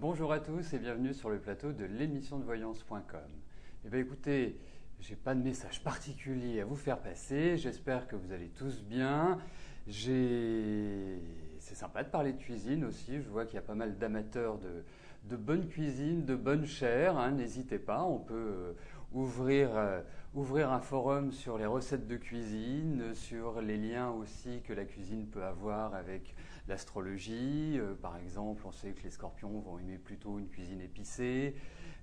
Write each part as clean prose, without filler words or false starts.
Bonjour à tous et bienvenue sur le plateau de l'émission de voyance.com. Eh bien écoutez, je n'ai pas de message particulier à vous faire passer, j'espère que vous allez tous bien. C'est sympa de parler de cuisine aussi, je vois qu'il y a pas mal d'amateurs de bonne cuisine, de bonne chair, hein. N'hésitez pas, on peut ouvrir un forum sur les recettes de cuisine, sur les liens aussi que la cuisine peut avoir avec l'astrologie. Par exemple, on sait que les scorpions vont aimer plutôt une cuisine épicée,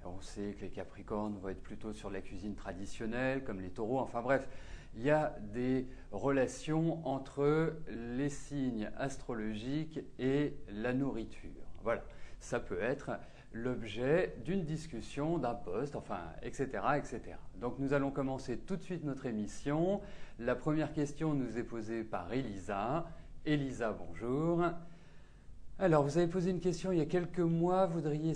on sait que les capricornes vont être plutôt sur la cuisine traditionnelle, comme les taureaux, enfin bref. Il y a des relations entre les signes astrologiques et la nourriture. Voilà, ça peut être l'objet d'une discussion, d'un post, enfin, etc., etc. Donc nous allons commencer tout de suite notre émission. La première question nous est posée par Elisa. Elisa, bonjour. Alors, vous avez posé une question il y a quelques mois, vous voudriez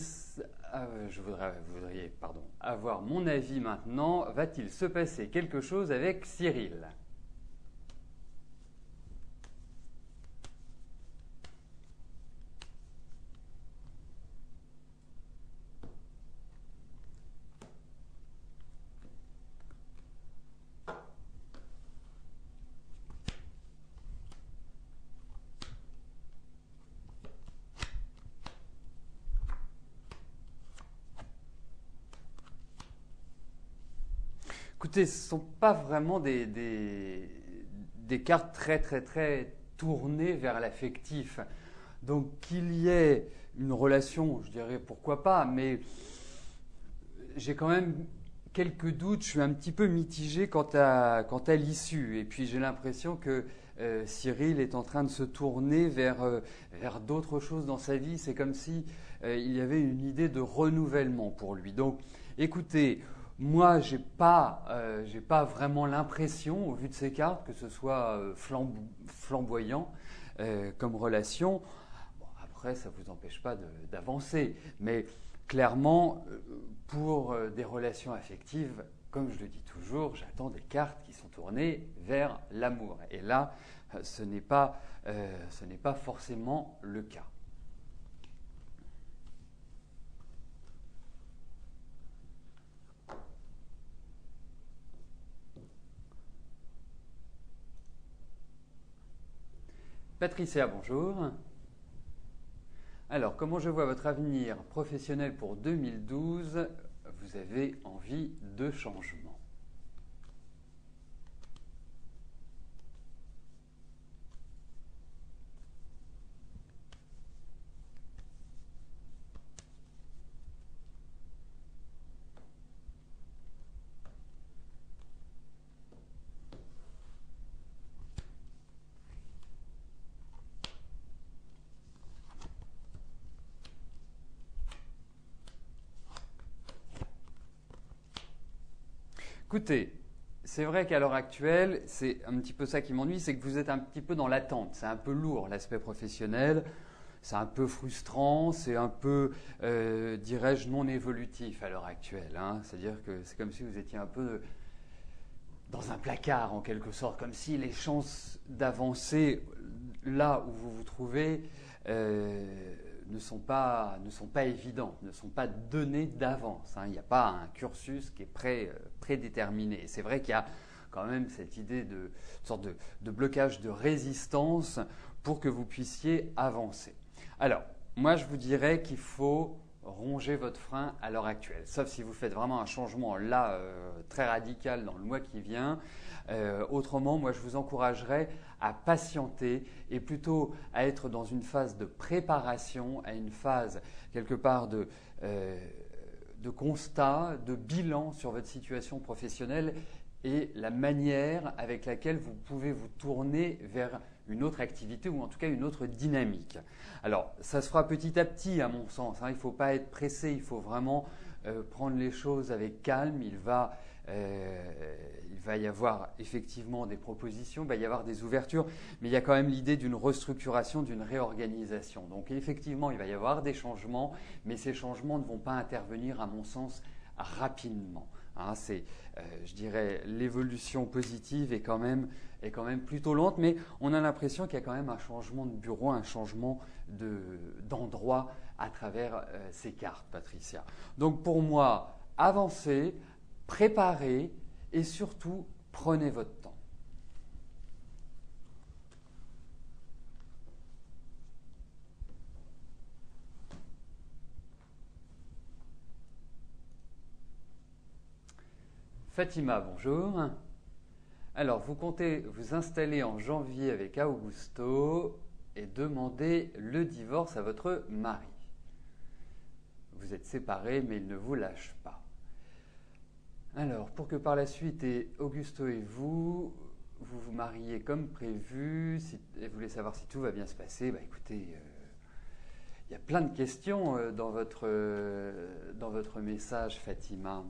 avoir mon avis maintenant. Va-t-il se passer quelque chose avec Cyril ? Écoutez, ce ne sont pas vraiment des cartes très tournées vers l'affectif. Donc qu'il y ait une relation, je dirais pourquoi pas, mais j'ai quand même quelques doutes, je suis un petit peu mitigé quant à l'issue. Et puis j'ai l'impression que Cyril est en train de se tourner vers d'autres choses dans sa vie. C'est comme si il y avait une idée de renouvellement pour lui. Donc écoutez, moi, j'ai pas vraiment l'impression, au vu de ces cartes, que ce soit flamboyant comme relation. Bon, après, ça ne vous empêche pas d'avancer. Mais clairement, pour des relations affectives, comme je le dis toujours, j'attends des cartes qui sont tournées vers l'amour. Et là, ce n'est pas forcément le cas. Patricia, bonjour. Alors, comment je vois votre avenir professionnel pour 2012 ? Vous avez envie de changement. Écoutez, c'est vrai qu'à l'heure actuelle, c'est un petit peu ça qui m'ennuie, c'est que vous êtes un petit peu dans l'attente. C'est un peu lourd l'aspect professionnel, c'est un peu frustrant, c'est un peu, dirais-je, non évolutif à l'heure actuelle, hein. C'est-à-dire que c'est comme si vous étiez un peu dans un placard en quelque sorte, comme si les chances d'avancer là où vous vous trouvez ne sont pas évidentes, ne sont pas données d'avance, hein. Il n'y a pas un cursus qui est prédéterminé. C'est vrai qu'il y a quand même cette idée de sorte de blocage, de résistance pour que vous puissiez avancer. Alors, moi je vous dirais qu'il faut ronger votre frein à l'heure actuelle, sauf si vous faites vraiment un changement là très radical dans le mois qui vient. Autrement, moi je vous encouragerais à patienter et plutôt à être dans une phase de préparation, à une phase quelque part de constat, de bilan sur votre situation professionnelle et la manière avec laquelle vous pouvez vous tourner vers une autre activité ou en tout cas une autre dynamique. Alors, ça se fera petit à petit à mon sens, hein. Il ne faut pas être pressé, il faut vraiment prendre les choses avec calme. Il va y avoir effectivement des propositions, il va y avoir des ouvertures, mais il y a quand même l'idée d'une restructuration, d'une réorganisation. Donc effectivement, il va y avoir des changements, mais ces changements ne vont pas intervenir à mon sens rapidement, Hein, je dirais, l'évolution positive est quand même plutôt lente, mais on a l'impression qu'il y a quand même un changement de bureau, un changement d'endroit à travers ces cartes, Patricia. Donc pour moi, avancez, préparez et surtout prenez votre temps. Fatima, bonjour. Alors, vous comptez vous installer en janvier avec Augusto et demander le divorce à votre mari. Vous êtes séparés, mais il ne vous lâche pas. Alors, pour que par la suite, Augusto et vous vous mariez comme prévu, et vous voulez savoir si tout va bien se passer, bah écoutez, il y a plein de questions dans votre message, Fatima.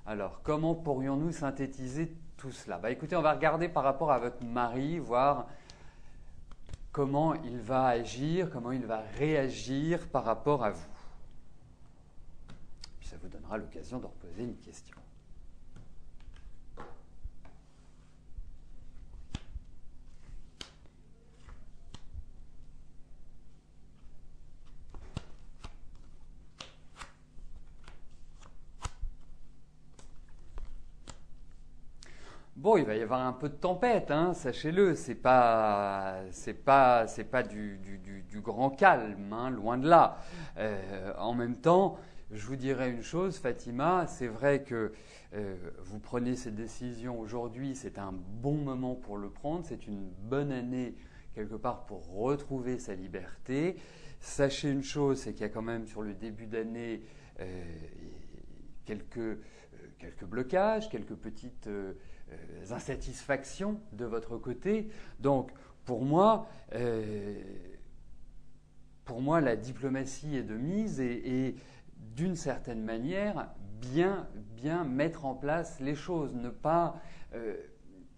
Alors, comment pourrions-nous synthétiser tout cela? Bah, écoutez, on va regarder par rapport à votre mari, voir comment il va agir, comment il va réagir par rapport à vous. Puis ça vous donnera l'occasion de reposer une question. Bon, il va y avoir un peu de tempête, hein, sachez-le. C'est pas du grand calme, hein, loin de là. En même temps, je vous dirais une chose, Fatima, c'est vrai que vous prenez cette décision aujourd'hui, c'est un bon moment pour le prendre, c'est une bonne année quelque part pour retrouver sa liberté. Sachez une chose, c'est qu'il y a quand même sur le début d'année quelques blocages, quelques petites insatisfactions de votre côté. Donc, pour moi, la diplomatie est de mise et d'une certaine manière, bien mettre en place les choses, ne pas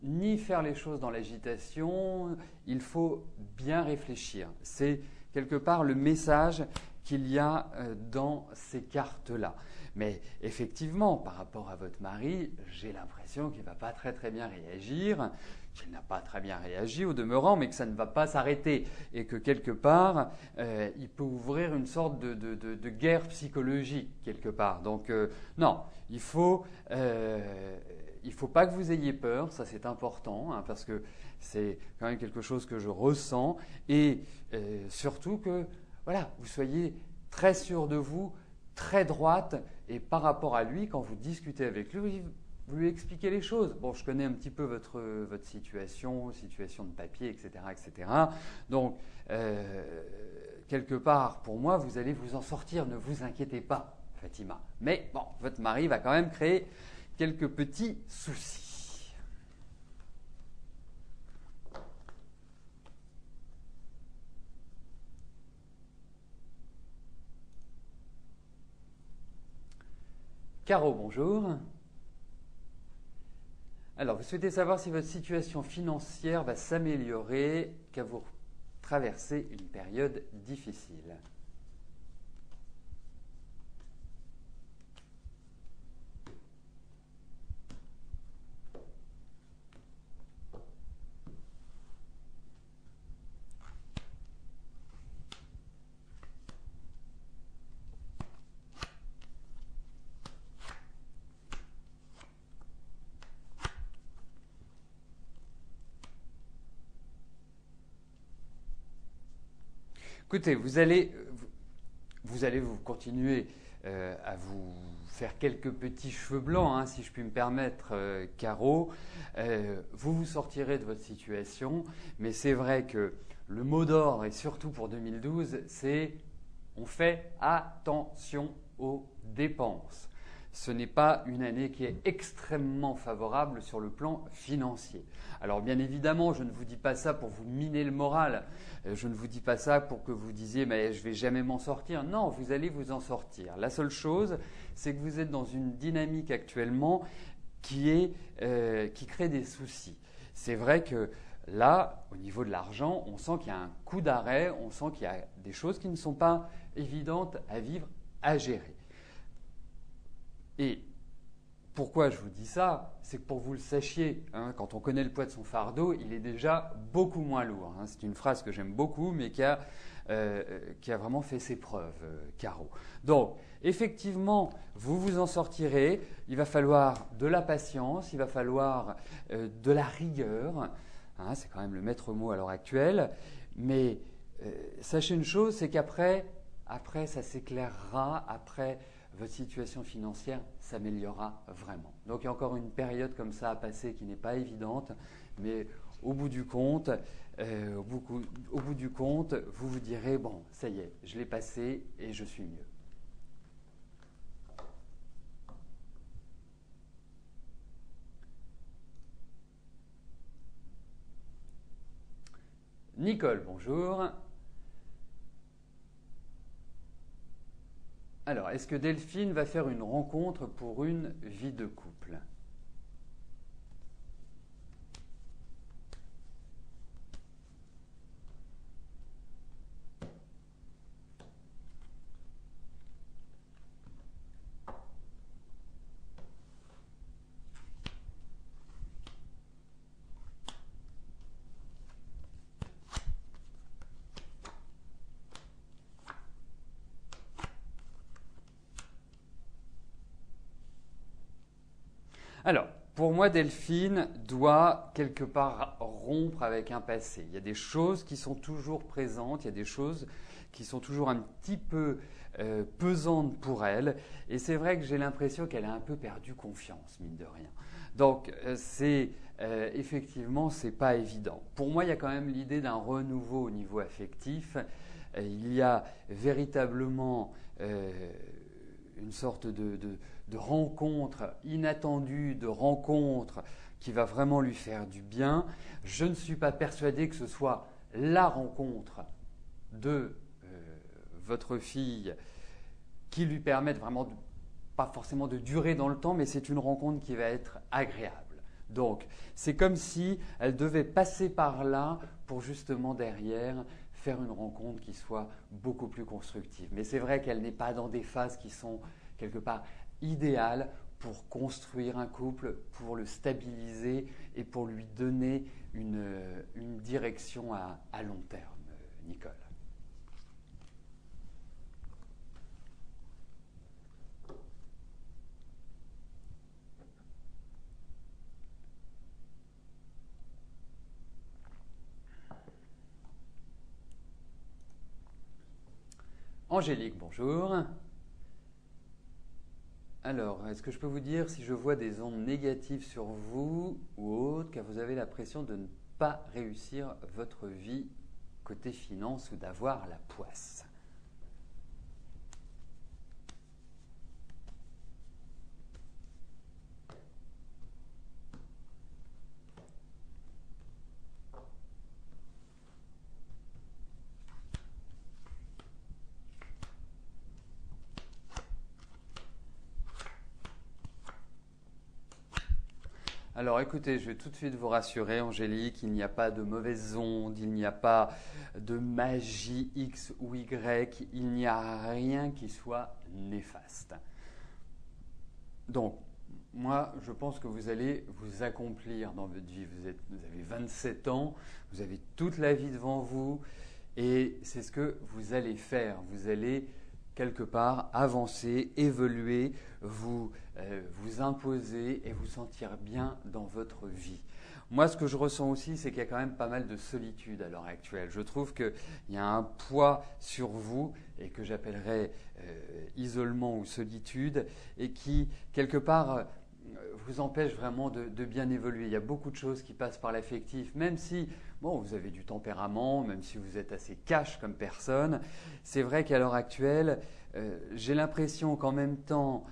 ni faire les choses dans l'agitation, il faut bien réfléchir. C'est quelque part le message qu'il y a dans ces cartes-là. Mais effectivement, par rapport à votre mari, j'ai l'impression qu'il ne va pas très très bien réagir, qu'il n'a pas très bien réagi au demeurant, mais que ça ne va pas s'arrêter et que quelque part, il peut ouvrir une sorte de guerre psychologique quelque part. Donc non, il ne faut pas que vous ayez peur, ça c'est important, hein, parce que c'est quand même quelque chose que je ressens, et surtout que voilà, vous soyez très sûr de vous, très droite, et par rapport à lui, quand vous discutez avec lui, vous lui expliquez les choses. Bon, je connais un petit peu votre situation de papier, etc. etc. Donc, quelque part, pour moi, vous allez vous en sortir, ne vous inquiétez pas, Fatima. Mais bon, votre mari va quand même créer quelques petits soucis. Caro, bonjour. Alors, vous souhaitez savoir si votre situation financière va s'améliorer, car vous traversez une période difficile. Écoutez, vous allez vous continuer à vous faire quelques petits cheveux blancs, hein, si je puis me permettre, Caro. Vous vous sortirez de votre situation, mais c'est vrai que le mot d'ordre, et surtout pour 2012, c'est on fait attention aux dépenses. Ce n'est pas une année qui est extrêmement favorable sur le plan financier. Alors bien évidemment, je ne vous dis pas ça pour vous miner le moral, je ne vous dis pas ça pour que vous disiez mais je ne vais jamais m'en sortir. Non, vous allez vous en sortir. La seule chose, c'est que vous êtes dans une dynamique actuellement qui crée des soucis. C'est vrai que là, au niveau de l'argent, on sent qu'il y a un coup d'arrêt, on sent qu'il y a des choses qui ne sont pas évidentes à vivre, à gérer. Et pourquoi je vous dis ça? C'est que pour que vous le sachiez, hein, quand on connaît le poids de son fardeau, il est déjà beaucoup moins lourd. Hein. C'est une phrase que j'aime beaucoup, mais qui a vraiment fait ses preuves, Caro. Donc, effectivement, vous vous en sortirez. Il va falloir de la patience, il va falloir de la rigueur. Hein, c'est quand même le maître mot à l'heure actuelle. Mais sachez une chose, c'est qu'après, ça s'éclairera, après votre situation financière s'améliorera vraiment. Donc il y a encore une période comme ça à passer qui n'est pas évidente, mais au bout du compte, vous vous direz, bon, ça y est, je l'ai passé et je suis mieux. Nicole, bonjour. Alors, est-ce que Delphine va faire une rencontre pour une vie de couple? Alors, pour moi, Delphine doit quelque part rompre avec un passé. Il y a des choses qui sont toujours présentes, il y a des choses qui sont toujours un petit peu pesantes pour elle. Et c'est vrai que j'ai l'impression qu'elle a un peu perdu confiance, mine de rien. Donc, effectivement, c'est pas évident. Pour moi, il y a quand même l'idée d'un renouveau au niveau affectif. Il y a véritablement une sorte de rencontre inattendue, de rencontre qui va vraiment lui faire du bien. Je ne suis pas persuadé que ce soit la rencontre de votre fille qui lui permette vraiment, pas forcément de durer dans le temps, mais c'est une rencontre qui va être agréable. Donc, c'est comme si elle devait passer par là pour justement derrière faire une rencontre qui soit beaucoup plus constructive. Mais c'est vrai qu'elle n'est pas dans des phases qui sont quelque part idéales pour construire un couple, pour le stabiliser et pour lui donner une direction à long terme, Nicole. Angélique, bonjour. Alors, est-ce que je peux vous dire si je vois des ondes négatives sur vous ou autres, car vous avez l'impression de ne pas réussir votre vie côté finance ou d'avoir la poisse? Alors écoutez, je vais tout de suite vous rassurer, Angélique, il n'y a pas de mauvaises ondes, il n'y a pas de magie X ou Y, il n'y a rien qui soit néfaste. Donc, moi, je pense que vous allez vous accomplir dans votre vie. Vous avez 27 ans, vous avez toute la vie devant vous et c'est ce que vous allez faire. Vous allez quelque part avancer, évoluer, vous imposer et vous sentir bien dans votre vie. Moi, ce que je ressens aussi, c'est qu'il y a quand même pas mal de solitude à l'heure actuelle. Je trouve qu'il y a un poids sur vous et que j'appellerais isolement ou solitude et qui, quelque part, vous empêche vraiment de bien évoluer. Il y a beaucoup de choses qui passent par l'affectif, même si bon, vous avez du tempérament, même si vous êtes assez cash comme personne. C'est vrai qu'à l'heure actuelle, j'ai l'impression qu'en même temps,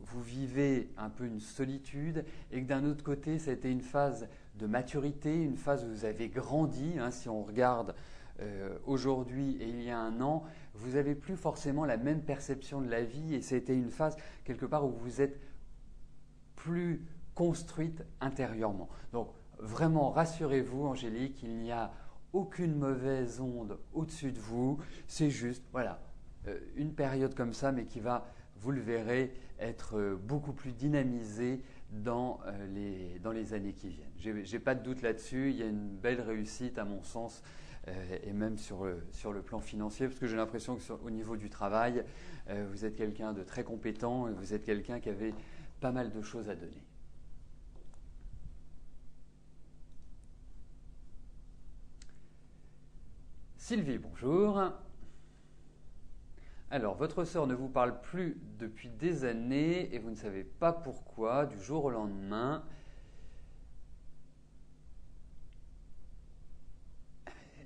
vous vivez un peu une solitude et que d'un autre côté, ça a été une phase de maturité, une phase où vous avez grandi. Hein, si on regarde aujourd'hui et il y a un an, vous n'avez plus forcément la même perception de la vie et c'était une phase quelque part où vous êtes plus construite intérieurement. Donc vraiment rassurez-vous Angélique, il n'y a aucune mauvaise onde au-dessus de vous, c'est juste voilà, une période comme ça mais qui va vous le verrez, être beaucoup plus dynamisé dans les années qui viennent. Je n'ai pas de doute là-dessus, il y a une belle réussite à mon sens, et même sur le plan financier, parce que j'ai l'impression qu'au niveau du travail, vous êtes quelqu'un de très compétent et vous êtes quelqu'un qui avait pas mal de choses à donner. Sylvie, bonjour. Alors, votre sœur ne vous parle plus depuis des années et vous ne savez pas pourquoi, du jour au lendemain.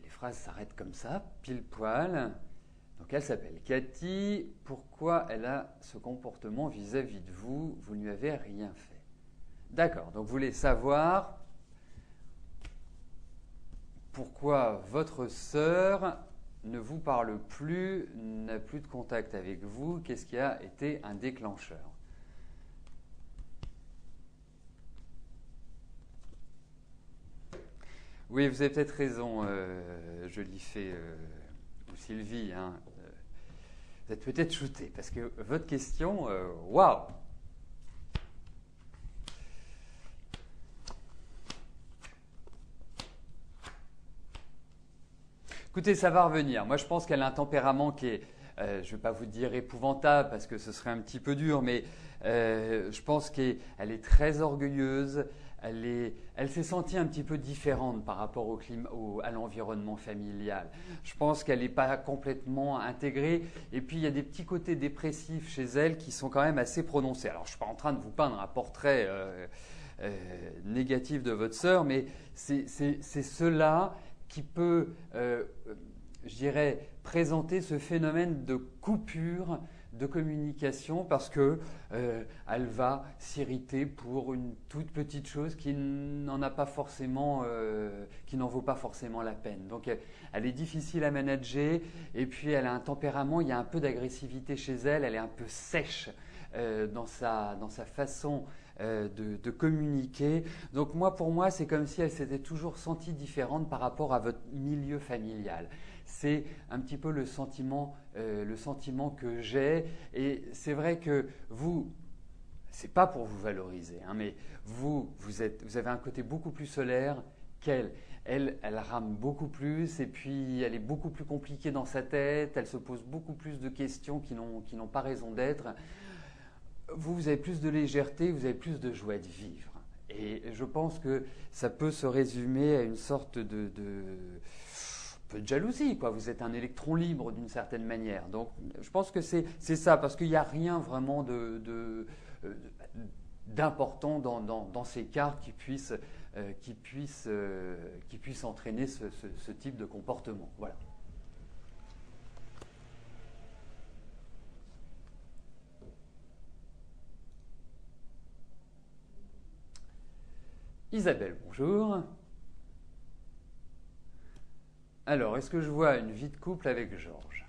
Les phrases s'arrêtent comme ça, pile poil. Donc, elle s'appelle Cathy. Pourquoi elle a ce comportement vis-à-vis de vous? Vous ne lui avez rien fait. D'accord, donc vous voulez savoir pourquoi votre sœur ne vous parle plus, n'a plus de contact avec vous, qu'est-ce qui a été un déclencheur? Oui, vous avez peut-être raison, jolie fée ou Sylvie. Hein, vous êtes peut-être shootée parce que votre question, waouh! Écoutez, ça va revenir. Moi, je pense qu'elle a un tempérament qui est, je ne vais pas vous dire épouvantable parce que ce serait un petit peu dur, mais je pense qu'elle est très orgueilleuse. Elle s'est sentie un petit peu différente par rapport à l'environnement familial. Je pense qu'elle n'est pas complètement intégrée. Et puis, il y a des petits côtés dépressifs chez elle qui sont quand même assez prononcés. Alors, je ne suis pas en train de vous peindre un portrait négatif de votre sœur, mais c'est cela qui peut, je dirais, présenter ce phénomène de coupure de communication parce que elle va s'irriter pour une toute petite chose qui n'en a pas forcément, qui n'en vaut pas forcément la peine. Donc elle est difficile à manager et puis elle a un tempérament, il y a un peu d'agressivité chez elle, elle est un peu sèche dans sa façon de communiquer. Donc pour moi, c'est comme si elle s'était toujours sentie différente par rapport à votre milieu familial. C'est un petit peu le sentiment que j'ai. Et c'est vrai que vous, c'est pas pour vous valoriser, hein, mais vous avez un côté beaucoup plus solaire qu'elle. Elle rame beaucoup plus et puis elle est beaucoup plus compliquée dans sa tête. Elle se pose beaucoup plus de questions qui n'ont pas raison d'être. Vous avez plus de légèreté, vous avez plus de joie de vivre. Et je pense que ça peut se résumer à une sorte de peu de jalousie, quoi. Vous êtes un électron libre d'une certaine manière. Donc je pense que c'est ça, parce qu'il n'y a rien vraiment d'important dans ces cartes qui puissent entraîner ce type de comportement. Voilà. Isabelle, bonjour. Alors, est-ce que je vois une vie de couple avec Georges?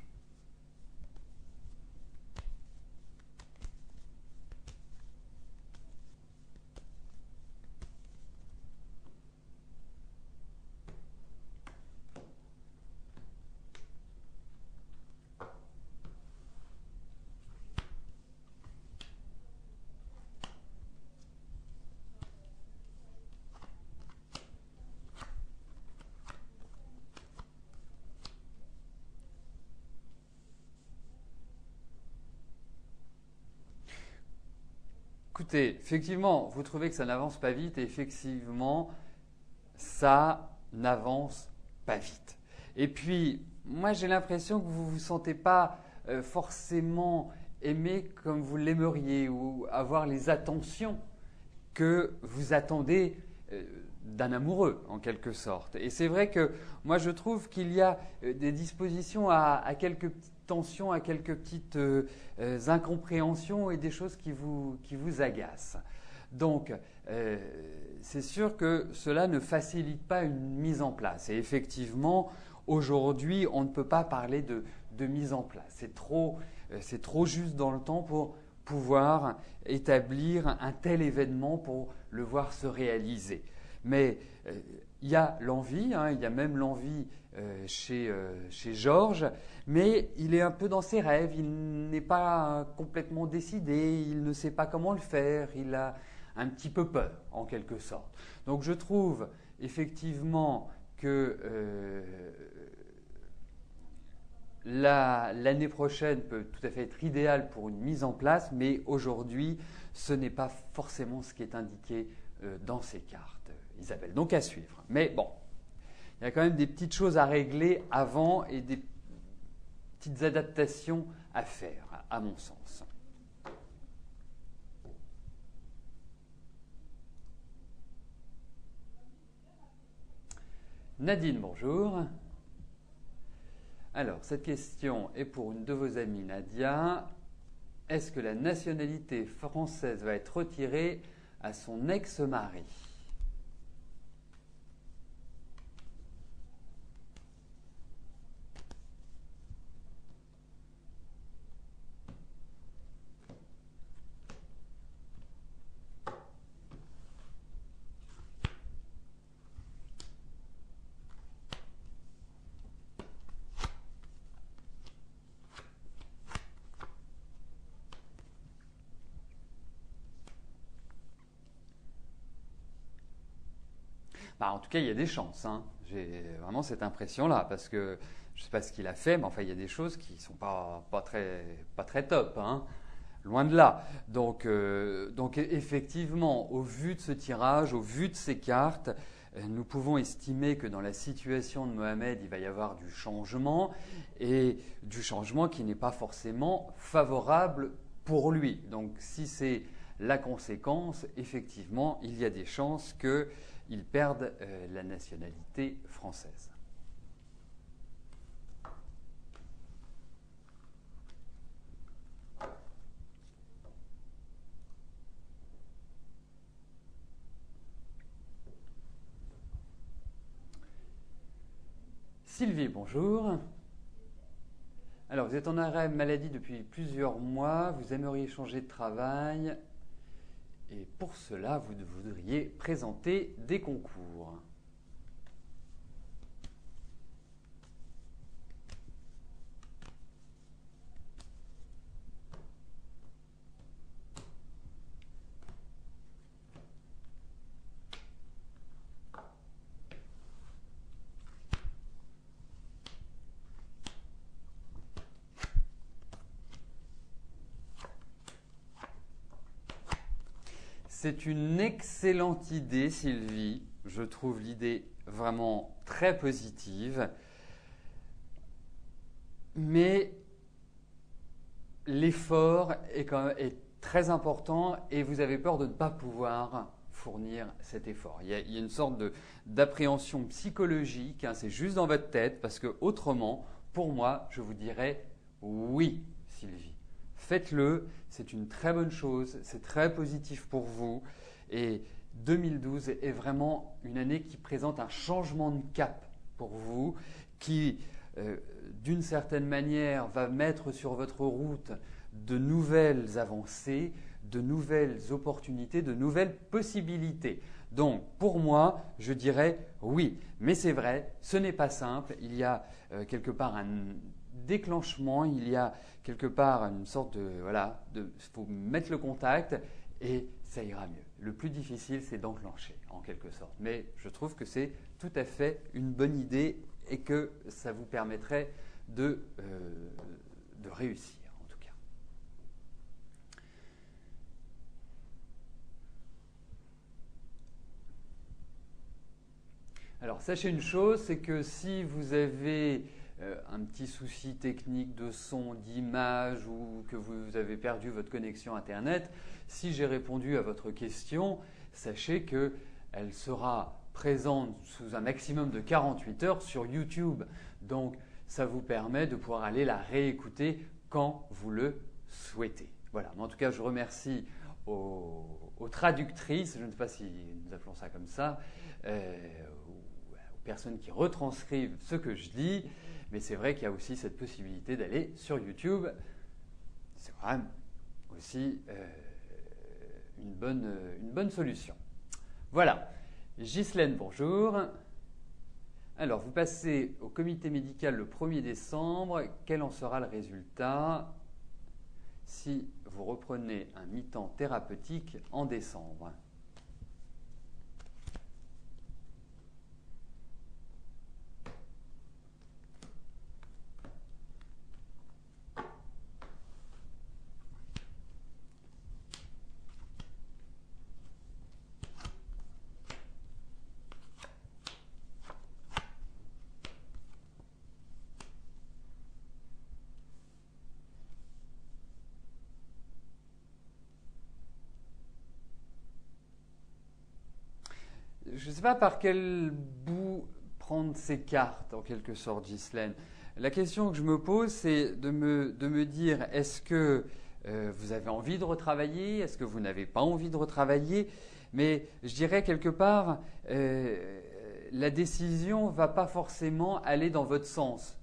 Écoutez, effectivement, vous trouvez que ça n'avance pas vite et effectivement, ça n'avance pas vite. Et puis, moi j'ai l'impression que vous ne vous sentez pas forcément aimé comme vous l'aimeriez ou avoir les attentions que vous attendez d'un amoureux en quelque sorte. Et c'est vrai que moi je trouve qu'il y a des dispositions à quelques petites tensions, à quelques petites incompréhensions et des choses qui vous agacent. Donc c'est sûr que cela ne facilite pas une mise en place. Et effectivement, aujourd'hui, on ne peut pas parler de mise en place. C'est trop juste dans le temps pour pouvoir établir un tel événement, pour le voir se réaliser. Mais il y a l'envie, hein, il y a même l'envie chez Georges, mais il est un peu dans ses rêves, il n'est pas complètement décidé, il ne sait pas comment le faire, il a un petit peu peur en quelque sorte. Donc je trouve effectivement que l'année prochaine peut tout à fait être idéale pour une mise en place, mais aujourd'hui, ce n'est pas forcément ce qui est indiqué dans ces cartes, Isabelle. Donc à suivre. Mais bon, il y a quand même des petites choses à régler avant et des petites adaptations à faire, à mon sens. Nadine, bonjour. Alors, cette question est pour une de vos amies, Nadia. Est-ce que la nationalité française va être retirée à son ex-mari? Bah, en tout cas, il y a des chances, hein. J'ai vraiment cette impression-là, parce que je ne sais pas ce qu'il a fait, mais enfin, il y a des choses qui ne sont pas très top, hein. Loin de là. Donc effectivement, au vu de ce tirage, au vu de ces cartes, nous pouvons estimer que dans la situation de Mohamed, il va y avoir du changement, et du changement qui n'est pas forcément favorable pour lui. Donc si c'est la conséquence, effectivement, il y a des chances qu'il perde la nationalité française. Sylvie, bonjour. Alors, vous êtes en arrêt maladie depuis plusieurs mois, vous aimeriez changer de travail et pour cela, vous voudriez présenter des concours. C'est une excellente idée, Sylvie. Je trouve l'idée vraiment très positive. Mais l'effort est très important et vous avez peur de ne pas pouvoir fournir cet effort. Il y a une sorte d'appréhension psychologique, hein, c'est juste dans votre tête, parce que autrement, pour moi, je vous dirais oui, Sylvie. Faites-le, c'est une très bonne chose, c'est très positif pour vous. Et 2012 est vraiment une année qui présente un changement de cap pour vous, qui, d'une certaine manière, va mettre sur votre route de nouvelles avancées, de nouvelles opportunités, de nouvelles possibilités. Donc, pour moi, je dirais oui. Mais c'est vrai, ce n'est pas simple. Il y a quelque part un déclenchement, il y a quelque part une sorte de… Voilà, il faut mettre le contact et ça ira mieux. Le plus difficile, c'est d'enclencher, en quelque sorte. Mais je trouve que c'est tout à fait une bonne idée et que ça vous permettrait de réussir, en tout cas. Alors, sachez une chose, c'est que si vous avez un petit souci technique de son, d'image ou que vous avez perdu votre connexion Internet, si j'ai répondu à votre question, sachez qu'elle sera présente sous un maximum de 48 heures sur YouTube. Donc, ça vous permet de pouvoir aller la réécouter quand vous le souhaitez. Voilà, mais en tout cas, je remercie aux traductrices, je ne sais pas si nous appelons ça comme ça, aux personnes qui retranscrivent ce que je dis, mais c'est vrai qu'il y a aussi cette possibilité d'aller sur YouTube. C'est quand même aussi une bonne solution. Voilà. Ghislaine, bonjour. Alors, vous passez au comité médical le 1er décembre. Quel en sera le résultat si vous reprenez un mi-temps thérapeutique en décembre? Je ne sais pas par quel bout prendre ces cartes, en quelque sorte, Ghislaine. La question que je me pose, c'est de me dire, est-ce que vous avez envie de retravailler? Est-ce que vous n'avez pas envie de retravailler? Mais je dirais quelque part, la décision ne va pas forcément aller dans votre sens.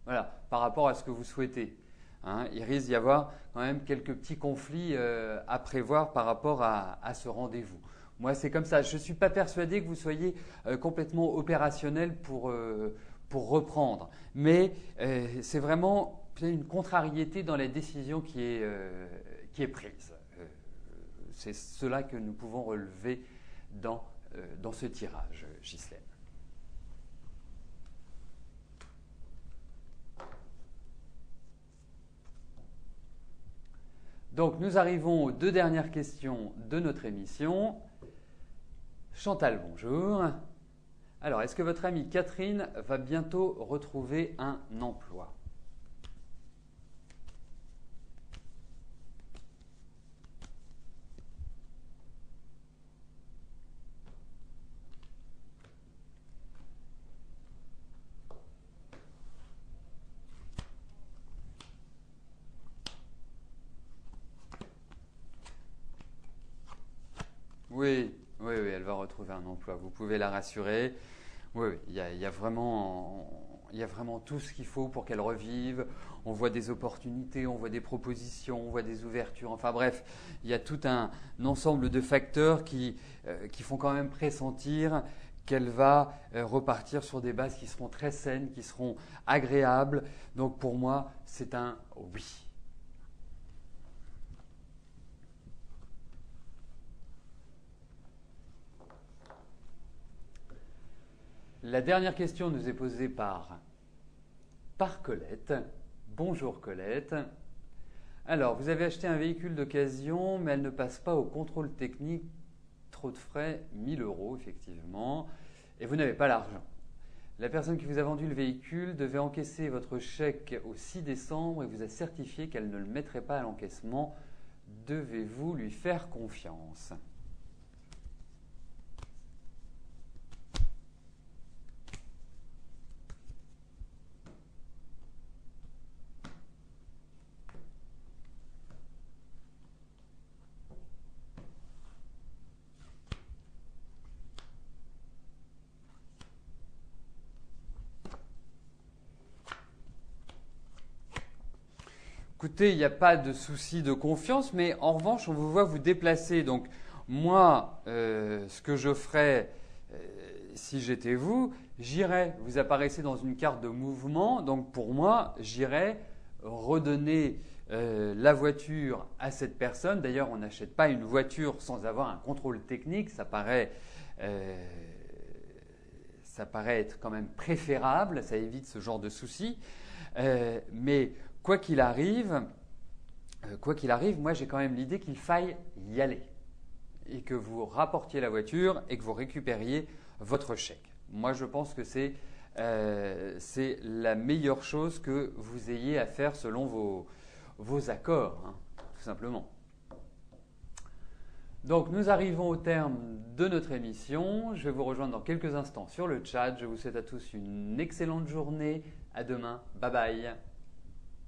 Voilà, par rapport à ce que vous souhaitez. Hein, il risque d'y avoir quand même quelques petits conflits à prévoir par rapport à ce rendez-vous. Moi, c'est comme ça. Je ne suis pas persuadé que vous soyez complètement opérationnel pour reprendre. Mais c'est vraiment une contrariété dans la décision qui est prise. C'est cela que nous pouvons relever dans ce tirage, Ghislaine. Donc, nous arrivons aux 2 dernières questions de notre émission. Chantal, bonjour. Alors, est-ce que votre amie Catherine va bientôt retrouver un emploi? Oui, oui, oui, elle va retrouver un emploi. Vous pouvez la rassurer. Oui, oui, il y a vraiment tout ce qu'il faut pour qu'elle revive. On voit des opportunités, on voit des propositions, on voit des ouvertures. Enfin bref, il y a tout un ensemble de facteurs qui font quand même pressentir qu'elle va repartir sur des bases qui seront très saines, qui seront agréables. Donc pour moi, c'est un oui. La dernière question nous est posée par Colette. Bonjour Colette. Alors, vous avez acheté un véhicule d'occasion, mais elle ne passe pas au contrôle technique. Trop de frais, 1000 €, effectivement. Et vous n'avez pas l'argent. La personne qui vous a vendu le véhicule devait encaisser votre chèque au 6 décembre et vous a certifié qu'elle ne le mettrait pas à l'encaissement. Devez-vous lui faire confiance? Écoutez, il n'y a pas de souci de confiance, mais en revanche, on vous voit vous déplacer. Donc, moi, ce que je ferais si j'étais vous, j'irais, vous apparaissez dans une carte de mouvement. Donc, pour moi, j'irais redonner la voiture à cette personne. D'ailleurs, on n'achète pas une voiture sans avoir un contrôle technique. Ça paraît être quand même préférable. Ça évite ce genre de soucis. Mais quoi qu'il arrive, moi j'ai quand même l'idée qu'il faille y aller et que vous rapportiez la voiture et que vous récupériez votre chèque. Moi je pense que c'est la meilleure chose que vous ayez à faire selon vos accords, hein, tout simplement. Donc nous arrivons au terme de notre émission. Je vais vous rejoindre dans quelques instants sur le chat. Je vous souhaite à tous une excellente journée. À demain. Bye bye.